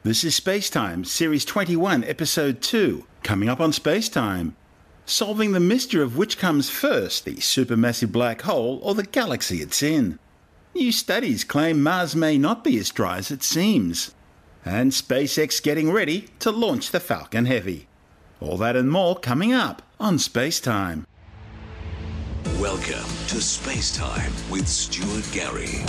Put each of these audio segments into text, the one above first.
This is SpaceTime, Series 21, Episode 2, coming up on SpaceTime. Solving the mystery of which comes first, the supermassive black hole or the galaxy it's in. New studies claim Mars may not be as dry as it seems. And SpaceX getting ready to launch the Falcon Heavy. All that and more coming up on SpaceTime. Welcome to SpaceTime with Stuart Gary.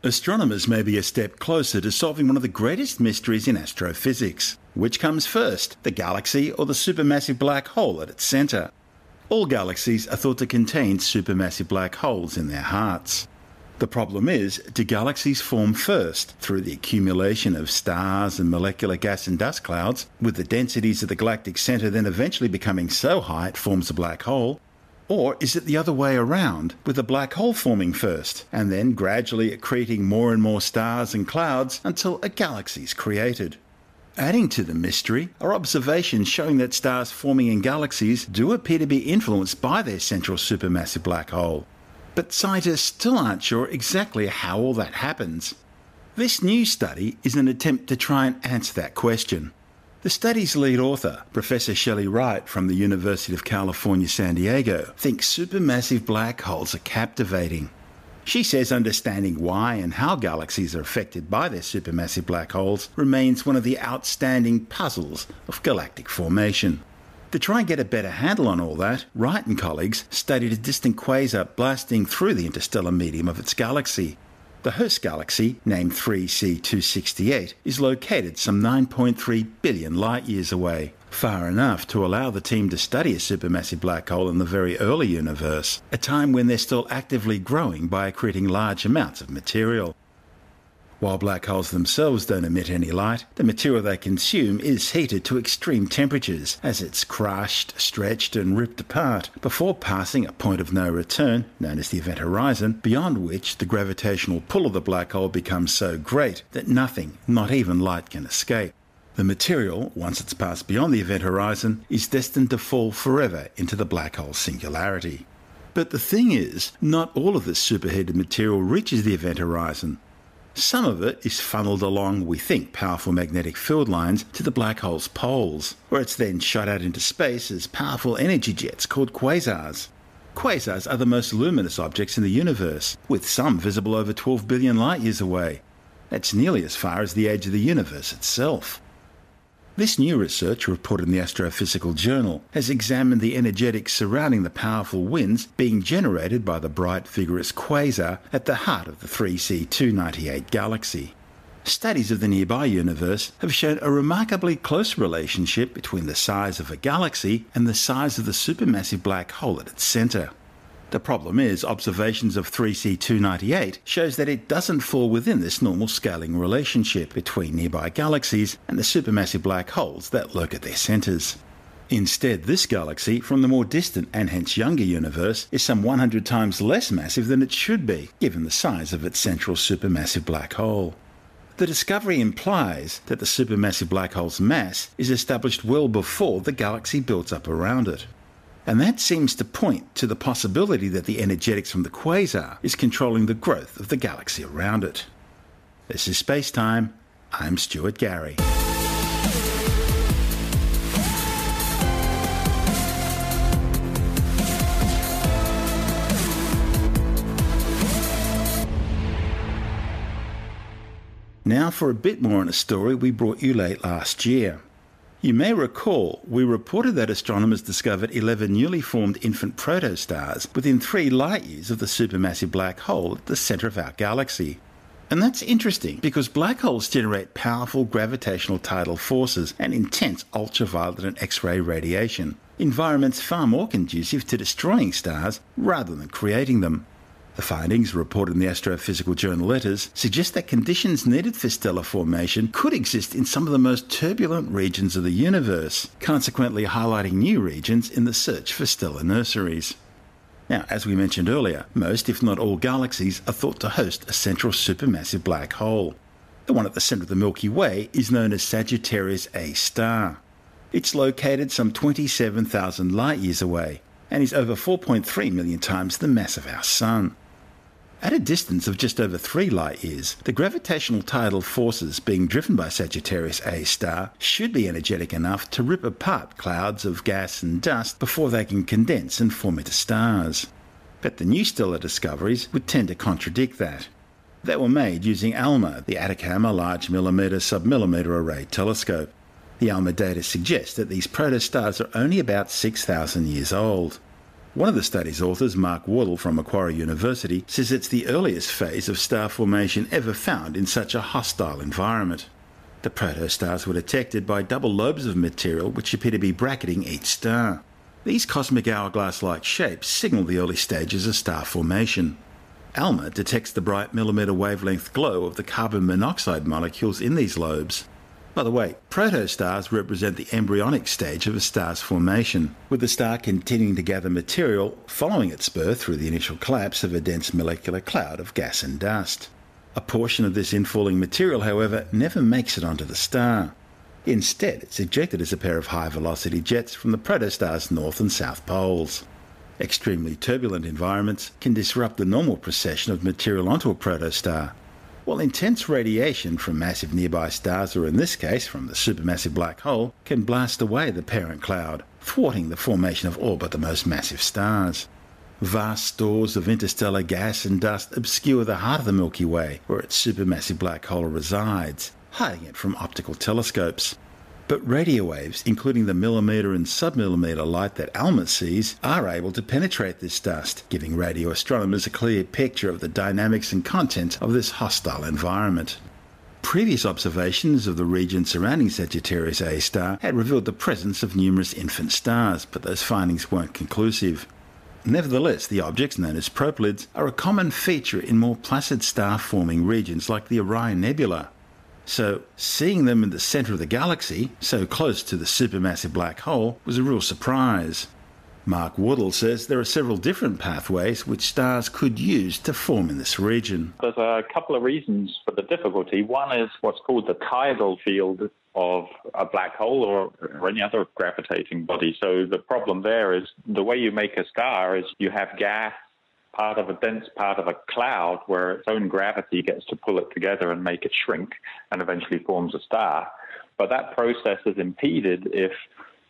Astronomers may be a step closer to solving one of the greatest mysteries in astrophysics. Which comes first, the galaxy or the supermassive black hole at its centre? All galaxies are thought to contain supermassive black holes in their hearts. The problem is, do galaxies form first through the accumulation of stars and molecular gas and dust clouds, with the densities of the galactic centre then eventually becoming so high it forms a black hole? Or is it the other way around, with a black hole forming first, and then gradually accreting more and more stars and clouds until a galaxy is created? Adding to the mystery are observations showing that stars forming in galaxies do appear to be influenced by their central supermassive black hole. But scientists still aren't sure exactly how all that happens. This new study is an attempt to try and answer that question. The study's lead author, Professor Shelley Wright from the University of California, San Diego, thinks supermassive black holes are captivating. She says understanding why and how galaxies are affected by their supermassive black holes remains one of the outstanding puzzles of galactic formation. To try and get a better handle on all that, Wright and colleagues studied a distant quasar blasting through the interstellar medium of its galaxy. The host galaxy, named 3C268, is located some 9.3 billion light-years away, far enough to allow the team to study a supermassive black hole in the very early universe, a time when they're still actively growing by accreting large amounts of material. While black holes themselves don't emit any light, the material they consume is heated to extreme temperatures as it's crushed, stretched and ripped apart before passing a point of no return, known as the event horizon, beyond which the gravitational pull of the black hole becomes so great that nothing, not even light, can escape. The material, once it's passed beyond the event horizon, is destined to fall forever into the black hole singularity. But the thing is, not all of this superheated material reaches the event horizon. Some of it is funneled along, we think, powerful magnetic field lines to the black hole's poles, where it's then shot out into space as powerful energy jets called quasars. Quasars are the most luminous objects in the universe, with some visible over 12 billion light-years away. That's nearly as far as the age of the universe itself. This new research, reported in the Astrophysical Journal, has examined the energetics surrounding the powerful winds being generated by the bright, vigorous quasar at the heart of the 3C298 galaxy. Studies of the nearby universe have shown a remarkably close relationship between the size of a galaxy and the size of the supermassive black hole at its centre. The problem is, observations of 3C298 shows that it doesn't fall within this normal scaling relationship between nearby galaxies and the supermassive black holes that lurk at their centres. Instead, this galaxy, from the more distant and hence younger universe, is some 100 times less massive than it should be, given the size of its central supermassive black hole. The discovery implies that the supermassive black hole's mass is established well before the galaxy builds up around it. And that seems to point to the possibility that the energetics from the quasar is controlling the growth of the galaxy around it. This is SpaceTime. I'm Stuart Gary. Now for a bit more on a story we brought you late last year. You may recall we reported that astronomers discovered 11 newly formed infant protostars within 3 light-years of the supermassive black hole at the centre of our galaxy. And that's interesting because black holes generate powerful gravitational tidal forces and intense ultraviolet and X-ray radiation, environments far more conducive to destroying stars rather than creating them. The findings, reported in the Astrophysical Journal letters, suggest that conditions needed for stellar formation could exist in some of the most turbulent regions of the universe, consequently highlighting new regions in the search for stellar nurseries. Now, as we mentioned earlier, most, if not all, galaxies are thought to host a central supermassive black hole. The one at the centre of the Milky Way is known as Sagittarius A star. It's located some 27,000 light-years away and is over 4.3 million times the mass of our Sun. At a distance of just over 3 light-years, the gravitational tidal forces being driven by Sagittarius A star should be energetic enough to rip apart clouds of gas and dust before they can condense and form into stars. But the new stellar discoveries would tend to contradict that. They were made using ALMA, the Atacama Large Millimetre Submillimetre Array Telescope. The ALMA data suggests that these protostars are only about 6,000 years old. One of the study's authors, Mark Waddell from Macquarie University, says it's the earliest phase of star formation ever found in such a hostile environment. The protostars were detected by double lobes of material which appear to be bracketing each star. These cosmic hourglass-like shapes signal the early stages of star formation. ALMA detects the bright millimetre wavelength glow of the carbon monoxide molecules in these lobes. By the way, protostars represent the embryonic stage of a star's formation, with the star continuing to gather material following its birth through the initial collapse of a dense molecular cloud of gas and dust. A portion of this infalling material, however, never makes it onto the star. Instead, it's ejected as a pair of high-velocity jets from the protostar's north and south poles. Extremely turbulent environments can disrupt the normal procession of material onto a protostar, while intense radiation from massive nearby stars, or in this case from the supermassive black hole, can blast away the parent cloud, thwarting the formation of all but the most massive stars. Vast stores of interstellar gas and dust obscure the heart of the Milky Way, where its supermassive black hole resides, hiding it from optical telescopes. But radio waves, including the millimetre and submillimetre light that ALMA sees, are able to penetrate this dust, giving radio astronomers a clear picture of the dynamics and content of this hostile environment. Previous observations of the region surrounding Sagittarius A star had revealed the presence of numerous infant stars, but those findings weren't conclusive. Nevertheless, the objects known as proplyds are a common feature in more placid star-forming regions like the Orion Nebula. So, seeing them in the centre of the galaxy, so close to the supermassive black hole, was a real surprise. Mark Waddell says there are several different pathways which stars could use to form in this region. There's a couple of reasons for the difficulty. One is what's called the tidal field of a black hole or any other gravitating body. So the problem there is the way you make a star is you have gas, part of a dense part of a cloud where its own gravity gets to pull it together and make it shrink and eventually forms a star. But that process is impeded if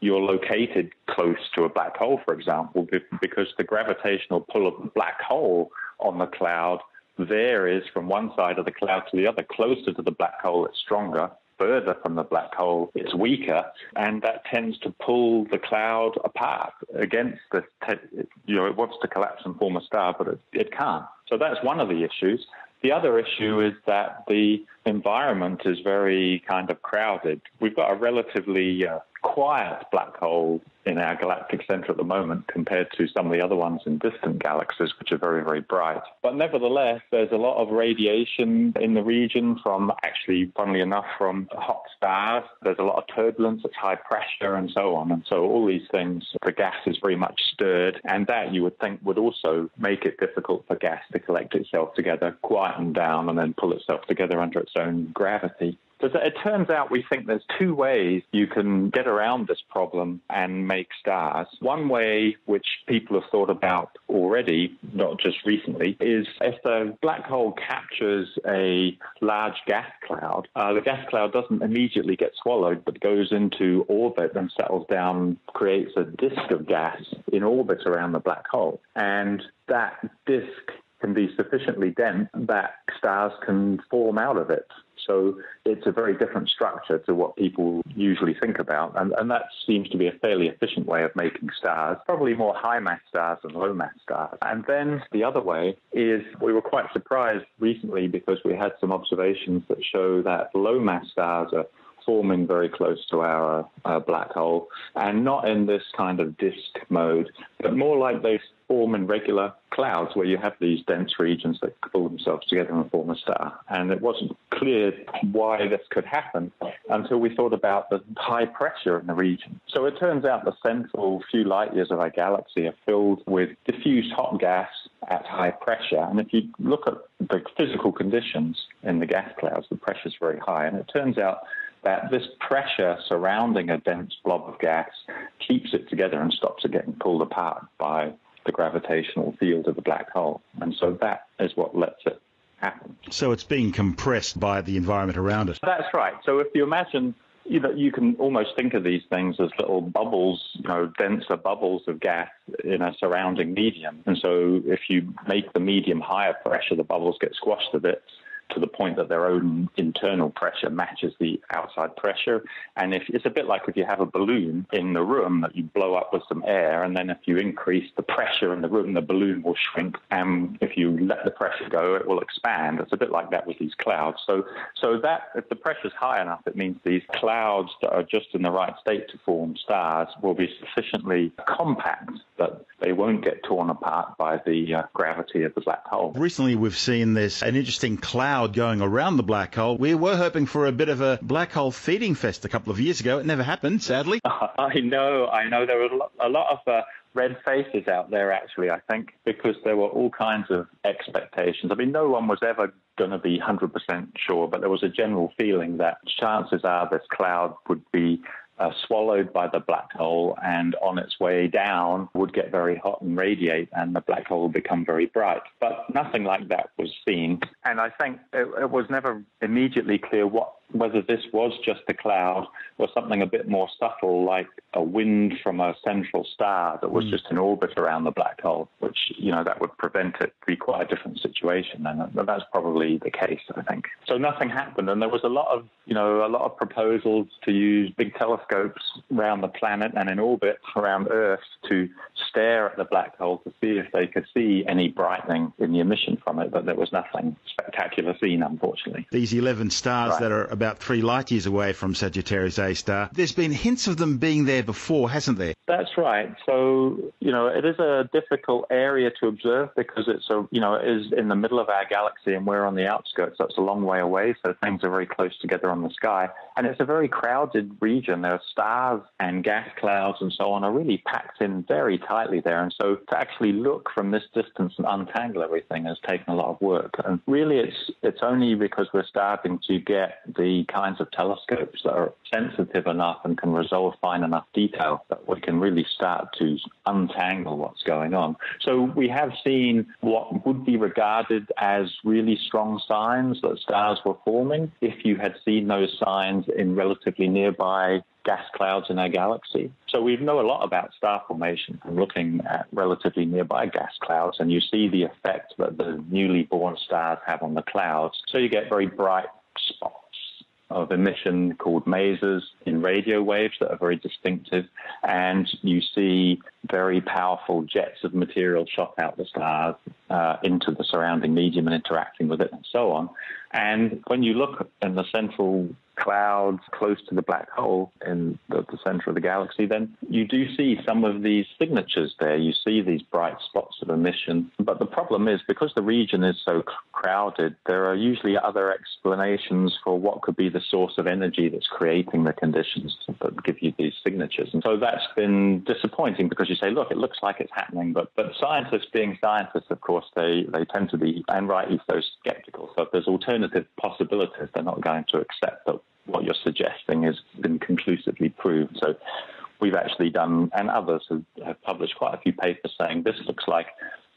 you're located close to a black hole, for example, because the gravitational pull of the black hole on the cloud varies from one side of the cloud to the other. Closer to the black hole, it's stronger. Further from the black hole, it's weaker, and that tends to pull the cloud apart against the, it wants to collapse and form a star, but it can't. So that's one of the issues. The other issue is that the environment is very kind of crowded. We've got a relatively quiet black hole in our galactic center at the moment compared to some of the other ones in distant galaxies, which are very, very bright. But nevertheless, there's a lot of radiation in the region from, actually, funnily enough, from hot stars. There's a lot of turbulence, it's high pressure and so on. And so all these things, the gas is very much stirred. And that, you would think, would also make it difficult for gas to collect itself together, quieten down, and then pull itself together under its own gravity. So it turns out we think there's two ways you can get around this problem and make stars. One way, which people have thought about already, not just recently, is if the black hole captures a large gas cloud, the gas cloud doesn't immediately get swallowed, but goes into orbit and settles down, creates a disk of gas in orbit around the black hole. And that disk can be sufficiently dense that stars can form out of it. So it's a very different structure to what people usually think about. And that seems to be a fairly efficient way of making stars, probably more high-mass stars than low-mass stars. And then the other way is we were quite surprised recently because we had some observations that show that low-mass stars are forming very close to our black hole, and not in this kind of disk mode, but more like they form in regular clouds where you have these dense regions that pull themselves together and form a star. And it wasn't clear why this could happen until we thought about the high pressure in the region. So it turns out the central few light years of our galaxy are filled with diffuse hot gas at high pressure. And if you look at the physical conditions in the gas clouds, the pressure is very high. And it turns out that this pressure surrounding a dense blob of gas keeps it together and stops it getting pulled apart by the gravitational field of the black hole. And so that is what lets it happen. So it's being compressed by the environment around it. That's right. So if you imagine, you can almost think of these things as little bubbles, denser bubbles of gas in a surrounding medium. And so if you make the medium higher pressure, the bubbles get squashed a bit to the point that their own internal pressure matches the outside pressure. And it's a bit like if you have a balloon in the room that you blow up with some air, and then if you increase the pressure in the room, the balloon will shrink. And if you let the pressure go, it will expand. It's a bit like that with these clouds. So that if the pressure's high enough, it means these clouds that are just in the right state to form stars will be sufficiently compact that they won't get torn apart by the gravity of the black hole. Recently, we've seen there's an interesting cloud going around the black hole. We were hoping for a bit of a black hole feeding fest a couple of years ago. It never happened, sadly. I know. There were a lot of red faces out there, actually, I think, because there were all kinds of expectations. I mean, no one was ever going to be 100% sure, but there was a general feeling that chances are this cloud would be swallowed by the black hole and on its way down would get very hot and radiate and the black hole would become very bright. But nothing like that was seen. And I think it was never immediately clear whether this was just a cloud or something a bit more subtle like a wind from a central star that was just in orbit around the black hole, which, that would prevent it to be quite a different situation. And that's probably the case, I think. So nothing happened. And there was a lot of proposals to use big telescopes around the planet and in orbit around Earth to stare at the black hole to see if they could see any brightening in the emission from it. But there was nothing spectacular seen, unfortunately. These 11 stars that are about 3 light years away from Sagittarius A star, there's been hints of them being there before, hasn't there? That's right. So, it is a difficult area to observe because it is in the middle of our galaxy and we're on the outskirts. That's a long way away, so things are very close together on the sky. And it's a very crowded region. There are stars and gas clouds and so on are really packed in very tightly there. And so to actually look from this distance and untangle everything has taken a lot of work. And really it's only because we're starting to get the kinds of telescopes that are sensitive enough and can resolve fine enough detail that we can really start to untangle what's going on. So we have seen what would be regarded as really strong signs that stars were forming if you had seen those signs in relatively nearby gas clouds in our galaxy. So we know a lot about star formation from looking at relatively nearby gas clouds, and you see the effect that the newly born stars have on the clouds. So you get very bright spots of emission called masers in radio waves that are very distinctive, and you see very powerful jets of material shot out the stars into the surrounding medium and interacting with it and so on. And when you look in the central clouds close to the black hole in the center of the galaxy, then you do see some of these signatures there. You see these bright spots of emission. But the problem is, because the region is so crowded, there are usually other explanations for what could be the source of energy that's creating the conditions that give you these signatures. And so that's been disappointing because you say, look, it looks like it's happening. But scientists, being scientists, of course, they tend to be, and rightly so, skeptical. So if there's alternative possibilities, they're not going to accept that what you're suggesting has been conclusively proved. So we've actually done, and others have published quite a few papers saying this looks like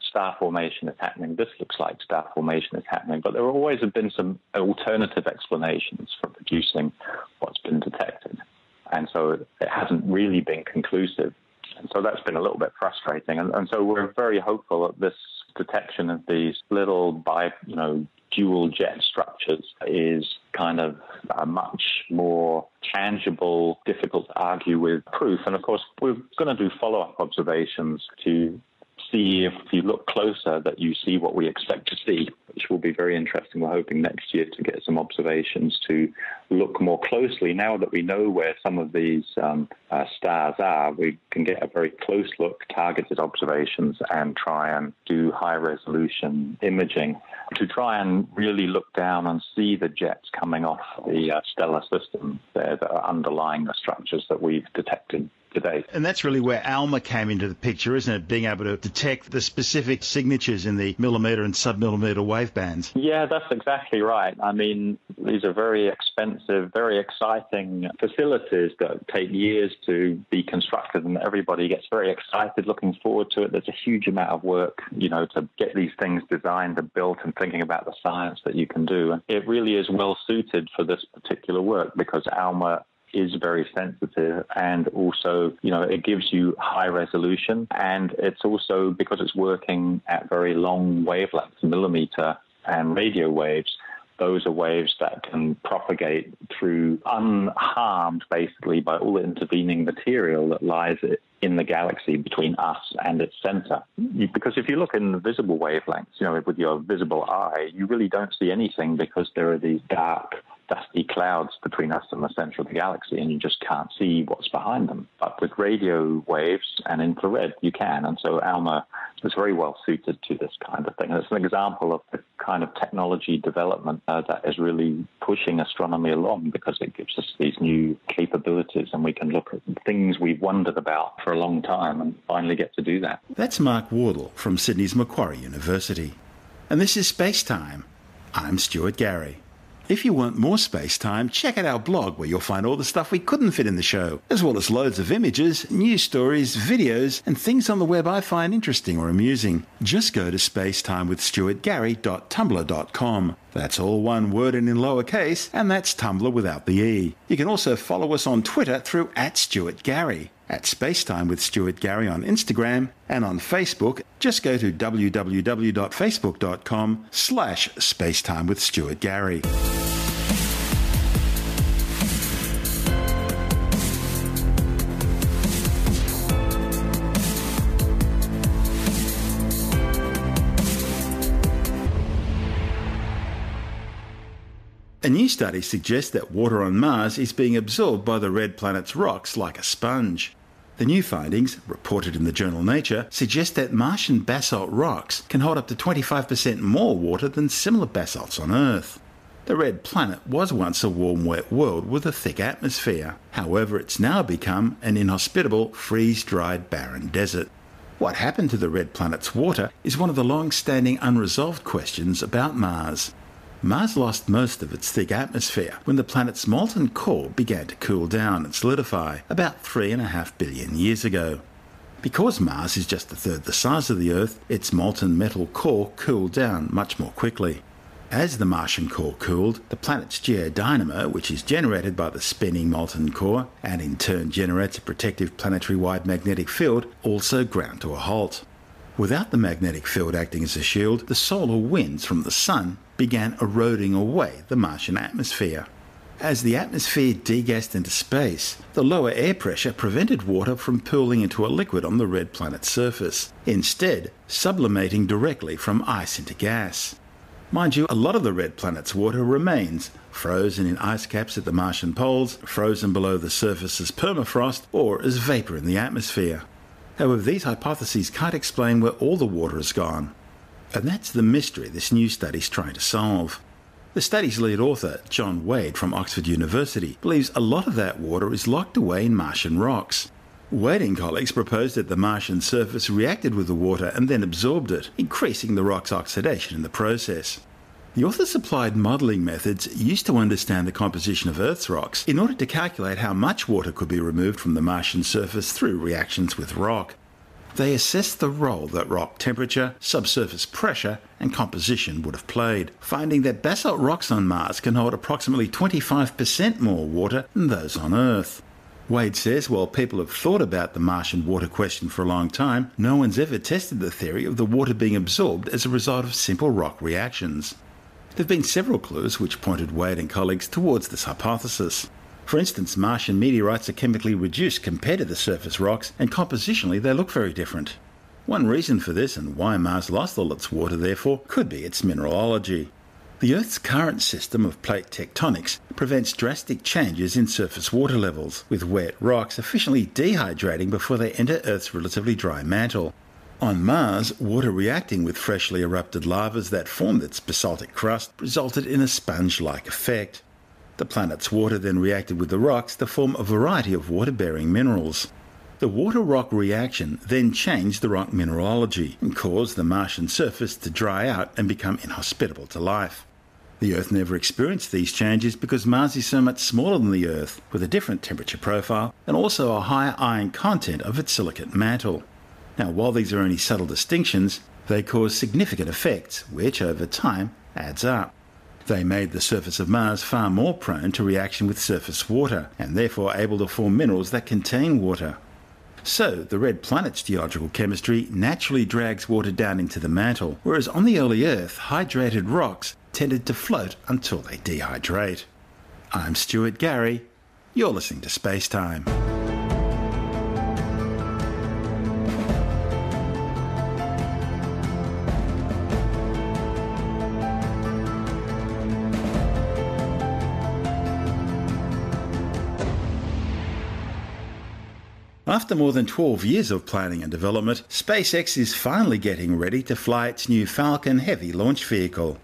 star formation is happening, this looks like star formation is happening. But there always have been some alternative explanations for producing what's been detected. And so it hasn't really been conclusive. And so that's been a little bit frustrating. And so we're very hopeful that this detection of these little dual jet structures is kind of a much more tangible, difficult to argue with proof. And of course, we're going to do follow-up observations to see if you look closer that you see what we expect to see, which will be very interesting. We're hoping next year to get some observations to look more closely. Now that we know where some of these stars are, we can get a very close look, targeted observations, and try and do high-resolution imaging to try and really look down and see the jets coming off the stellar system there that are underlying the structures that we've detected today. And that's really where ALMA came into the picture, isn't it? Being able to detect the specific signatures in the millimetre and sub-millimetre wave bands. Yeah, that's exactly right. I mean, these are very expensive, very exciting facilities that take years to be constructed, and everybody gets very excited looking forward to it. There's a huge amount of work, to get these things designed and built and thinking about the science that you can do. And it really is well suited for this particular work because ALMA is very sensitive, and also, it gives you high resolution, and it's also, because it's working at very long wavelengths, millimeter and radio waves, those are waves that can propagate through unharmed, basically, by all the intervening material that lies in the galaxy between us and its center. Because if you look in the visible wavelengths, with your visible eye, you really don't see anything because there are these dark, dusty clouds between us and the center of the galaxy, and you just can't see what's behind them. But with radio waves and infrared, you can. And so ALMA is very well suited to this kind of thing. And it's an example of the kind of technology development that is really pushing astronomy along, because it gives us these new capabilities, and we can look at things we've wondered about for a long time and finally get to do that. That's Mark Wardle from Sydney's Macquarie University. And this is SpaceTime. I'm Stuart Gary. If you want more SpaceTime, check out our blog where you'll find all the stuff we couldn't fit in the show, as well as loads of images, news stories, videos, and things on the web I find interesting or amusing. Just go to spacetimewithstuartgary.tumblr.com. That's all one word and in lowercase, and that's Tumblr without the E. You can also follow us on Twitter through @StuartGary. At SpaceTime with Stuart Gary on Instagram, and on Facebook, just go to www.facebook.com/Spacetime with Stuart Gary. A new study suggests that water on Mars is being absorbed by the red planet's rocks like a sponge. The new findings, reported in the journal Nature, suggest that Martian basalt rocks can hold up to 25% more water than similar basalts on Earth. The red planet was once a warm, wet world with a thick atmosphere. However, it's now become an inhospitable, freeze-dried, barren desert. What happened to the red planet's water is one of the long-standing unresolved questions about Mars. Mars lost most of its thick atmosphere when the planet's molten core began to cool down and solidify about 3.5 billion years ago. Because Mars is just a third the size of the Earth, its molten metal core cooled down much more quickly. As the Martian core cooled, the planet's geodynamo, which is generated by the spinning molten core and in turn generates a protective planetary-wide magnetic field, also ground to a halt. Without the magnetic field acting as a shield, the solar winds from the sun began eroding away the Martian atmosphere. As the atmosphere degassed into space, the lower air pressure prevented water from pooling into a liquid on the red planet's surface, instead sublimating directly from ice into gas. Mind you, a lot of the red planet's water remains, frozen in ice caps at the Martian poles, frozen below the surface as permafrost, or as vapour in the atmosphere. However, these hypotheses can't explain where all the water has gone. And that's the mystery this new study's trying to solve. The study's lead author, John Wade from Oxford University, believes a lot of that water is locked away in Martian rocks. Wade and colleagues proposed that the Martian surface reacted with the water and then absorbed it, increasing the rock's oxidation in the process. The authors applied modelling methods used to understand the composition of Earth's rocks in order to calculate how much water could be removed from the Martian surface through reactions with rock. They assessed the role that rock temperature, subsurface pressure, and composition would have played, finding that basalt rocks on Mars can hold approximately 25% more water than those on Earth. Wade says while people have thought about the Martian water question for a long time, no one's ever tested the theory of the water being absorbed as a result of simple rock reactions. There have been several clues which pointed Wade and colleagues towards this hypothesis. For instance, Martian meteorites are chemically reduced compared to the surface rocks, and compositionally they look very different. One reason for this, and why Mars lost all its water therefore, could be its mineralogy. The Earth's current system of plate tectonics prevents drastic changes in surface water levels, with wet rocks efficiently dehydrating before they enter Earth's relatively dry mantle. On Mars, water reacting with freshly erupted lavas that formed its basaltic crust resulted in a sponge-like effect. The planet's water then reacted with the rocks to form a variety of water-bearing minerals. The water-rock reaction then changed the rock mineralogy and caused the Martian surface to dry out and become inhospitable to life. The Earth never experienced these changes because Mars is so much smaller than the Earth, with a different temperature profile and also a higher iron content of its silicate mantle. Now, while these are only subtle distinctions, they cause significant effects, which, over time, adds up. They made the surface of Mars far more prone to reaction with surface water, and therefore able to form minerals that contain water. So, the red planet's geological chemistry naturally drags water down into the mantle, whereas on the early Earth, hydrated rocks tended to float until they dehydrate. I'm Stuart Gary. You're listening to SpaceTime. After more than 12 years of planning and development, SpaceX is finally getting ready to fly its new Falcon Heavy launch vehicle.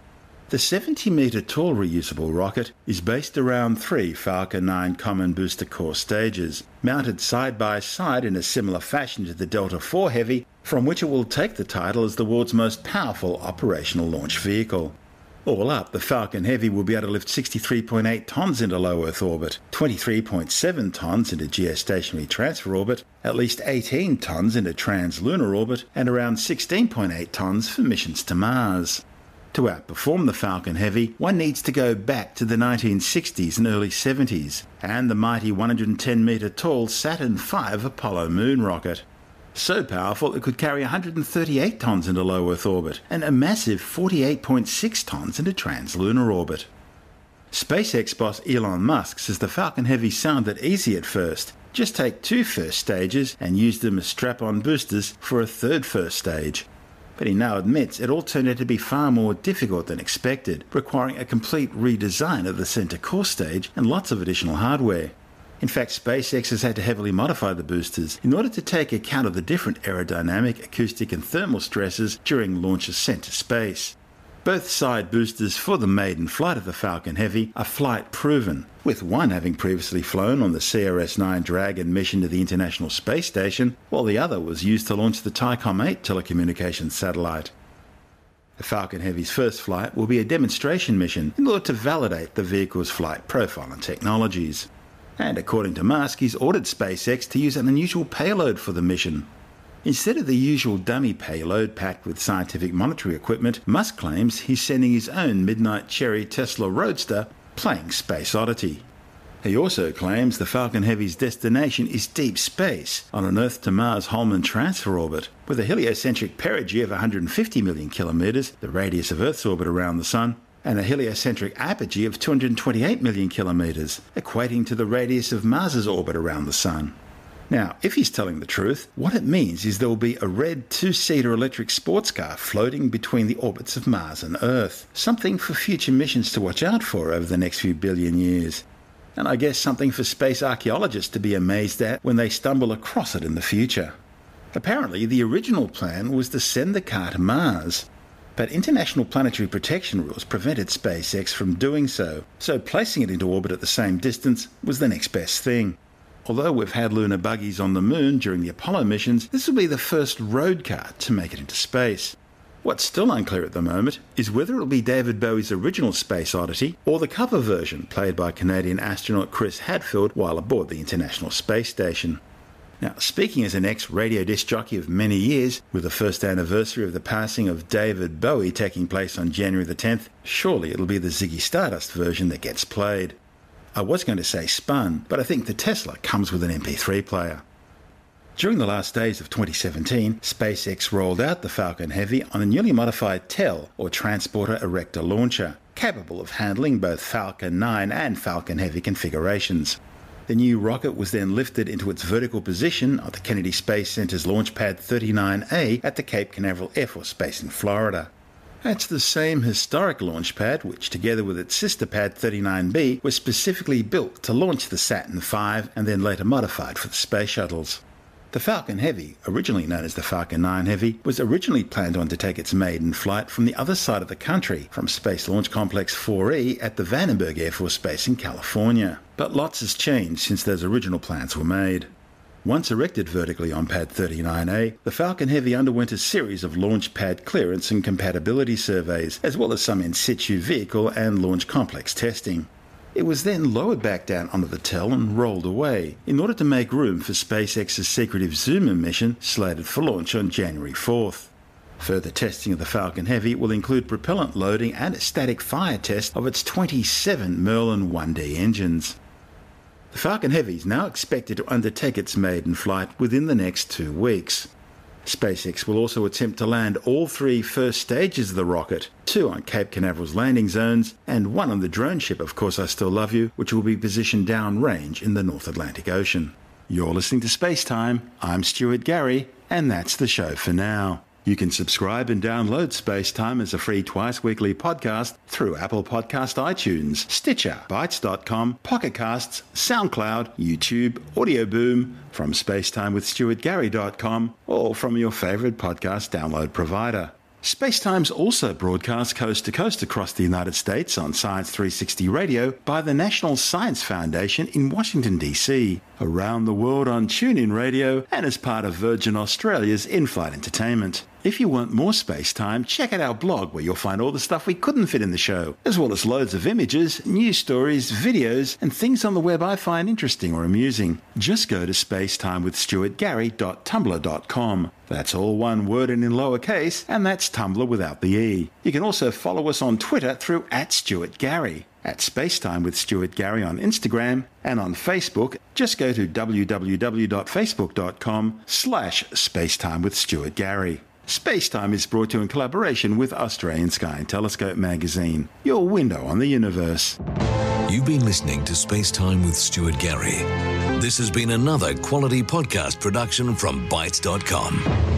The 70-metre tall reusable rocket is based around 3 Falcon 9 common booster core stages, mounted side by side in a similar fashion to the Delta IV Heavy, from which it will take the title as the world's most powerful operational launch vehicle. All up, the Falcon Heavy will be able to lift 63.8 tonnes into low Earth orbit, 23.7 tonnes into geostationary transfer orbit, at least 18 tonnes into translunar orbit, and around 16.8 tonnes for missions to Mars. To outperform the Falcon Heavy, one needs to go back to the 1960s and early 70s, and the mighty 110-metre tall Saturn V Apollo moon rocket. So powerful it could carry 138 tonnes into low Earth orbit and a massive 48.6 tonnes into translunar orbit. SpaceX boss Elon Musk says the Falcon Heavy sounded easy at first. Just take 2 first stages and use them as strap-on boosters for a third first stage. But he now admits it all turned out to be far more difficult than expected, requiring a complete redesign of the center core stage and lots of additional hardware. In fact, SpaceX has had to heavily modify the boosters in order to take account of the different aerodynamic, acoustic and thermal stresses during launch ascent to space. Both side boosters for the maiden flight of the Falcon Heavy are flight-proven, with one having previously flown on the CRS-9 Dragon mission to the International Space Station, while the other was used to launch the TICOM-8 telecommunications satellite. The Falcon Heavy's first flight will be a demonstration mission in order to validate the vehicle's flight profile and technologies. And according to Musk, he's ordered SpaceX to use an unusual payload for the mission. Instead of the usual dummy payload packed with scientific monitoring equipment, Musk claims he's sending his own Midnight Cherry Tesla Roadster playing Space Oddity. He also claims the Falcon Heavy's destination is deep space, on an Earth-to-Mars Holman transfer orbit, with a heliocentric perigee of 150 million kilometres, the radius of Earth's orbit around the Sun, and a heliocentric apogee of 228 million kilometres, equating to the radius of Mars's orbit around the Sun. Now, if he's telling the truth, what it means is there will be a red 2-seater electric sports car floating between the orbits of Mars and Earth, something for future missions to watch out for over the next few billion years. And I guess something for space archaeologists to be amazed at when they stumble across it in the future. Apparently, the original plan was to send the car to Mars, but international planetary protection rules prevented SpaceX from doing so, so placing it into orbit at the same distance was the next best thing. Although we've had lunar buggies on the moon during the Apollo missions, this will be the first road car to make it into space. What's still unclear at the moment is whether it will be David Bowie's original Space Oddity or the cover version played by Canadian astronaut Chris Hadfield while aboard the International Space Station. Now, speaking as an ex-radio disc jockey of many years, with the first anniversary of the passing of David Bowie taking place on January the 10th, surely it'll be the Ziggy Stardust version that gets played. I was going to say spun, but I think the Tesla comes with an MP3 player. During the last days of 2017, SpaceX rolled out the Falcon Heavy on a newly modified TEL, or Transporter Erector Launcher, capable of handling both Falcon 9 and Falcon Heavy configurations. The new rocket was then lifted into its vertical position on the Kennedy Space Center's Launch Pad 39A at the Cape Canaveral Air Force Base in Florida. It's the same historic launch pad which, together with its sister pad 39B, was specifically built to launch the Saturn V and then later modified for the space shuttles. The Falcon Heavy, originally known as the Falcon 9 Heavy, was originally planned on to take its maiden flight from the other side of the country, from Space Launch Complex 4E at the Vandenberg Air Force Base in California. But lots has changed since those original plans were made. Once erected vertically on Pad 39A, the Falcon Heavy underwent a series of launch pad clearance and compatibility surveys, as well as some in situ vehicle and launch complex testing. It was then lowered back down onto the TEL and rolled away, in order to make room for SpaceX's secretive Zuma mission slated for launch on January 4th. Further testing of the Falcon Heavy will include propellant loading and a static fire test of its 27 Merlin 1D engines. The Falcon Heavy is now expected to undertake its maiden flight within the next 2 weeks. SpaceX will also attempt to land all 3 first stages of the rocket, 2 on Cape Canaveral's landing zones, and 1 on the drone ship Of Course I Still Love You, which will be positioned downrange in the North Atlantic Ocean. You're listening to SpaceTime. I'm Stuart Gary, and that's the show for now. You can subscribe and download SpaceTime as a free twice-weekly podcast through Apple Podcast iTunes, Stitcher, Bytes.com, Pocket Casts, SoundCloud, YouTube, Audio Boom, from spacetimewithstuartgary.com, or from your favourite podcast download provider. SpaceTime's also broadcast coast to coast across the United States on Science 360 Radio by the National Science Foundation in Washington, D.C., around the world on TuneIn Radio, and as part of Virgin Australia's in-flight entertainment. If you want more SpaceTime, check out our blog where you'll find all the stuff we couldn't fit in the show, as well as loads of images, news stories, videos, and things on the web I find interesting or amusing. Just go to spacetimewithstuartgary.tumblr.com. That's all one word and in lowercase, and that's Tumblr without the E. You can also follow us on Twitter through @StuartGary. At SpaceTime with Stuart Gary on Instagram, and on Facebook, just go to www.facebook.com/Spacetime with Stuart Gary. SpaceTime is brought to you in collaboration with Australian Sky and Telescope magazine, your window on the universe. You've been listening to SpaceTime with Stuart Gary. This has been another quality podcast production from Bytes.com.